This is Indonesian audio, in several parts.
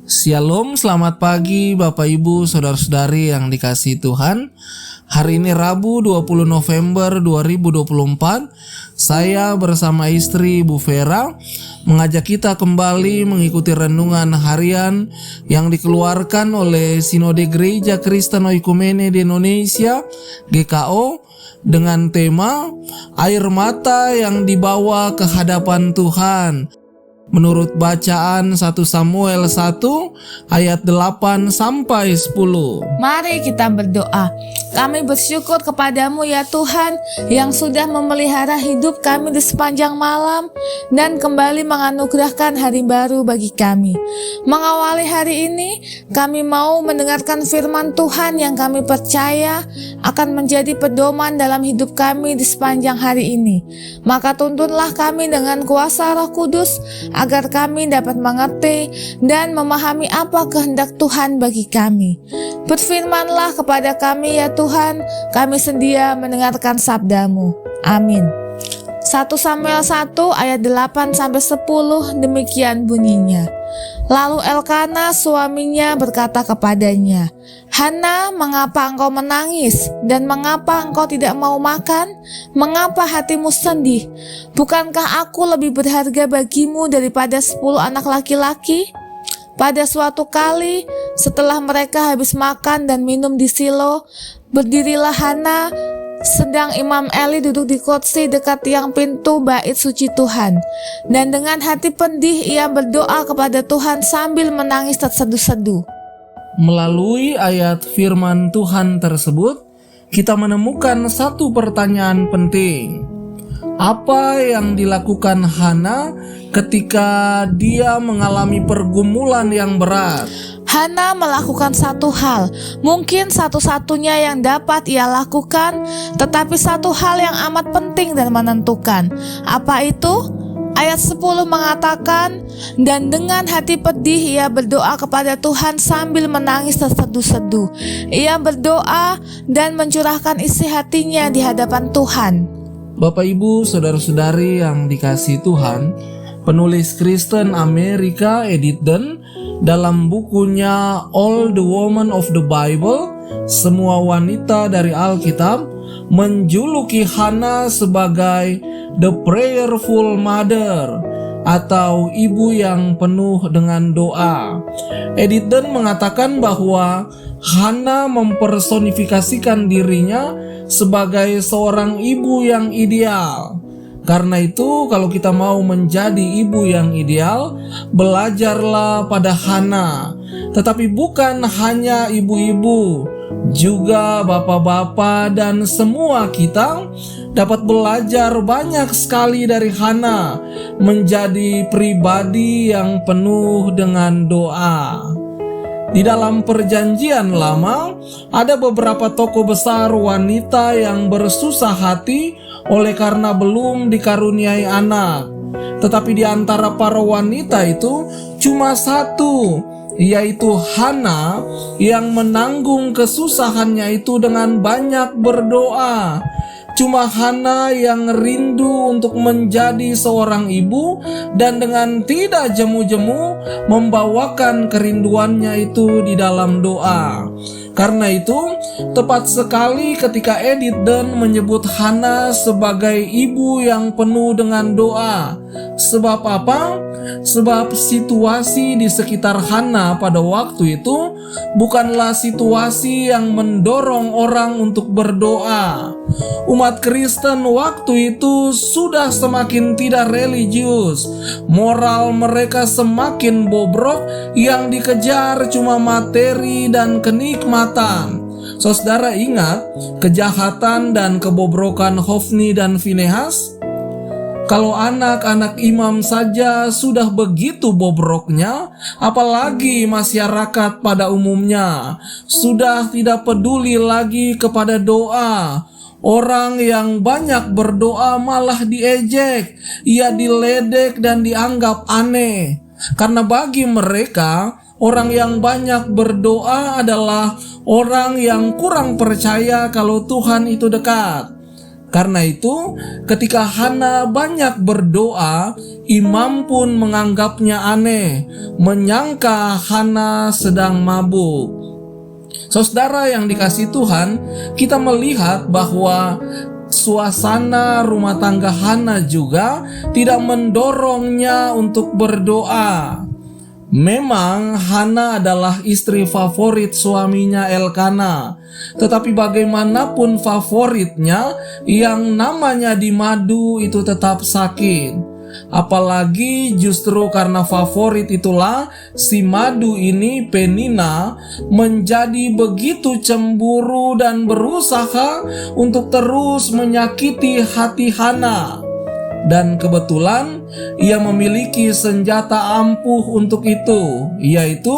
Shalom, selamat pagi Bapak Ibu, Saudara-saudari yang dikasihi Tuhan. Hari ini Rabu 20 November 2024. Saya bersama istri Bu Vera mengajak kita kembali mengikuti renungan harian yang dikeluarkan oleh Sinode Gereja Kristen Oikumene di Indonesia (GKO) dengan tema air mata yang dibawa ke hadapan Tuhan. Menurut bacaan 1 Samuel 1 ayat 8 sampai 10. Mari kita berdoa. Kami bersyukur kepadamu ya Tuhan yang sudah memelihara hidup kami di sepanjang malam dan kembali menganugerahkan hari baru bagi kami. Mengawali hari ini, kami mau mendengarkan firman Tuhan yang kami percaya akan menjadi pedoman dalam hidup kami di sepanjang hari ini. Maka tuntunlah kami dengan kuasa Roh Kudus agar kami dapat mengerti dan memahami apa kehendak Tuhan bagi kami. Berfirmanlah kepada kami ya Tuhan, kami sedia mendengarkan sabda-Mu. Amin. 1 Samuel 1 ayat 8 sampai 10 demikian bunyinya. Lalu Elkana suaminya berkata kepadanya, "Hana, mengapa engkau menangis dan mengapa engkau tidak mau makan? Mengapa hatimu sedih? Bukankah aku lebih berharga bagimu daripada 10 anak laki-laki?" Pada suatu kali, setelah mereka habis makan dan minum di Silo, berdirilah Hana, sedang Imam Eli duduk di kursi dekat tiang pintu bait suci Tuhan. Dan dengan hati pedih ia berdoa kepada Tuhan sambil menangis terseduh-seduh. Melalui ayat firman Tuhan tersebut, kita menemukan satu pertanyaan penting. Apa yang dilakukan Hana ketika dia mengalami pergumulan yang berat? Hana melakukan satu hal, mungkin satu-satunya yang dapat ia lakukan, tetapi satu hal yang amat penting dan menentukan. Apa itu? Ayat 10 mengatakan, dan dengan hati pedih ia berdoa kepada Tuhan sambil menangis terseduh-seduh. Ia berdoa dan mencurahkan isi hatinya di hadapan Tuhan. Bapak Ibu, Saudara-saudari yang dikasihi Tuhan, penulis Kristen Amerika Edith Dunn dalam bukunya All the Women of the Bible, semua wanita dari Alkitab, menjuluki Hana sebagai the prayerful mother atau ibu yang penuh dengan doa. Edith Dunn mengatakan bahwa Hana mempersonifikasikan dirinya sebagai seorang ibu yang ideal. Karena itu, kalau kita mau menjadi ibu yang ideal, belajarlah pada Hana. Tetapi bukan hanya ibu-ibu, juga bapak-bapak dan semua kita dapat belajar banyak sekali dari Hana menjadi pribadi yang penuh dengan doa. Di dalam Perjanjian Lama, ada beberapa tokoh besar wanita yang bersusah hati oleh karena belum dikaruniai anak. Tetapi di antara para wanita itu cuma satu, yaitu Hana, yang menanggung kesusahannya itu dengan banyak berdoa. Cuma Hana yang rindu untuk menjadi seorang ibu dan dengan tidak jemu-jemu membawakan kerinduannya itu di dalam doa. Karena itu, tepat sekali ketika Edith Dunn menyebut Hana sebagai ibu yang penuh dengan doa. Sebab apa? Sebab situasi di sekitar Hana pada waktu itu bukanlah situasi yang mendorong orang untuk berdoa. Umat Kristen waktu itu sudah semakin tidak religius. Moral mereka semakin bobrok, yang dikejar cuma materi dan kenikmatan. Saudara ingat kejahatan dan kebobrokan Hofni dan Finehas? Kalau anak-anak imam saja sudah begitu bobroknya, apalagi masyarakat pada umumnya sudah tidak peduli lagi kepada doa. Orang yang banyak berdoa malah diejek, ia diledek dan dianggap aneh. Karena bagi mereka, orang yang banyak berdoa adalah orang yang kurang percaya kalau Tuhan itu dekat. Karena itu, ketika Hana banyak berdoa, imam pun menganggapnya aneh, menyangka Hana sedang mabuk. Saudara yang dikasihi Tuhan, kita melihat bahwa suasana rumah tangga Hana juga tidak mendorongnya untuk berdoa. Memang Hana adalah istri favorit suaminya Elkana, tetapi bagaimanapun favoritnya, yang namanya di madu itu tetap sakit. Apalagi justru karena favorit itulah si madu ini, Penina, menjadi begitu cemburu dan berusaha untuk terus menyakiti hati Hana. Dan kebetulan ia memiliki senjata ampuh untuk itu, yaitu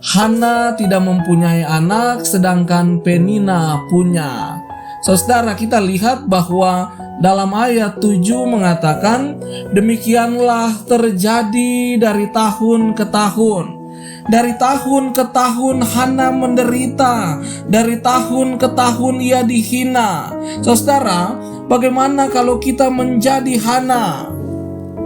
Hana tidak mempunyai anak sedangkan Penina punya. Saudara, kita lihat bahwa dalam ayat 7 mengatakan, demikianlah terjadi dari tahun ke tahun. Dari tahun ke tahun Hana menderita, dari tahun ke tahun ia dihina. Saudara, bagaimana kalau kita menjadi Hana?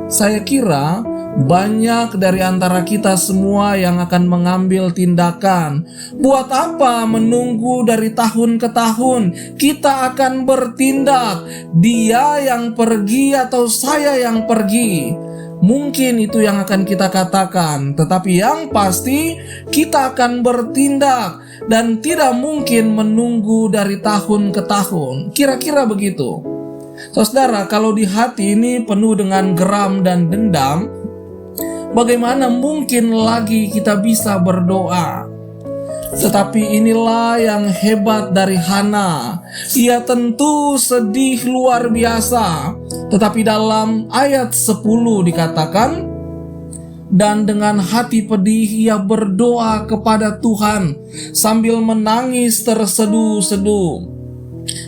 Saya kira banyak dari antara kita semua yang akan mengambil tindakan. Buat apa menunggu dari tahun ke tahun? Kita akan bertindak. Dia yang pergi atau saya yang pergi? Mungkin itu yang akan kita katakan, tetapi yang pasti kita akan bertindak dan tidak mungkin menunggu dari tahun ke tahun. Kira-kira begitu. Saudara, kalau di hati ini penuh dengan geram dan dendam, bagaimana mungkin lagi kita bisa berdoa? Tetapi inilah yang hebat dari Hana. Ia tentu sedih luar biasa. Tetapi dalam ayat 10 dikatakan, dan dengan hati pedih ia berdoa kepada Tuhan sambil menangis terseduh-seduh.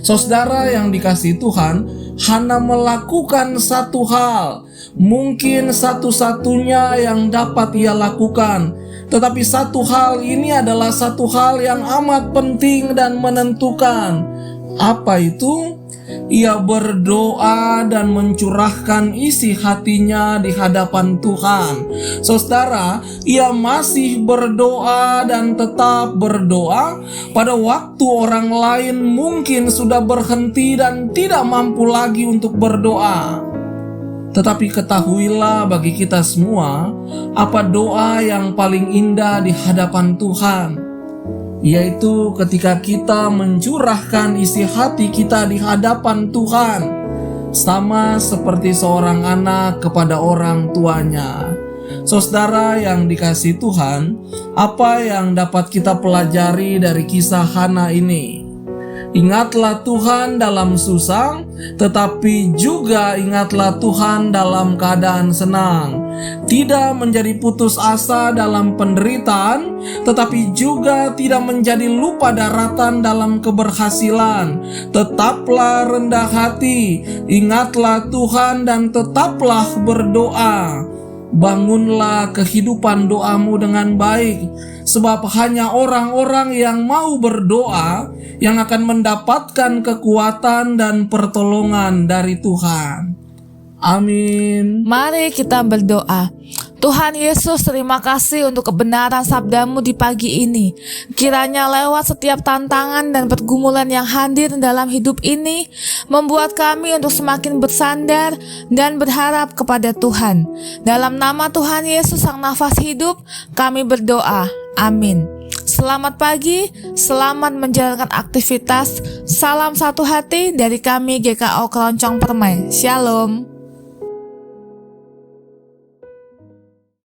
Saudara yang dikasihi Tuhan, Hana melakukan satu hal, mungkin satu-satunya yang dapat ia lakukan. Tetapi satu hal ini adalah satu hal yang amat penting dan menentukan. Apa itu? Ia berdoa dan mencurahkan isi hatinya di hadapan Tuhan. Saudara, ia masih berdoa dan tetap berdoa pada waktu orang lain mungkin sudah berhenti dan tidak mampu lagi untuk berdoa. Tetapi ketahuilah bagi kita semua, apa doa yang paling indah di hadapan Tuhan, yaitu ketika kita mencurahkan isi hati kita di hadapan Tuhan, sama seperti seorang anak kepada orang tuanya. Saudara yang dikasihi Tuhan, apa yang dapat kita pelajari dari kisah Hana ini? Ingatlah Tuhan dalam susah, tetapi juga ingatlah Tuhan dalam keadaan senang. Tidak menjadi putus asa dalam penderitaan, tetapi juga tidak menjadi lupa daratan dalam keberhasilan. Tetaplah rendah hati, ingatlah Tuhan dan tetaplah berdoa. Bangunlah kehidupan doamu dengan baik, sebab hanya orang-orang yang mau berdoa yang akan mendapatkan kekuatan dan pertolongan dari Tuhan. Amin. Mari kita berdoa. Tuhan Yesus, terima kasih untuk kebenaran sabdamu di pagi ini. Kiranya lewat setiap tantangan dan pergumulan yang hadir dalam hidup ini, membuat kami untuk semakin bersandar dan berharap kepada Tuhan. Dalam nama Tuhan Yesus Sang Nafas Hidup, kami berdoa. Amin. Selamat pagi, selamat menjalankan aktivitas. Salam satu hati dari kami GKO Keroncong Permai. Shalom.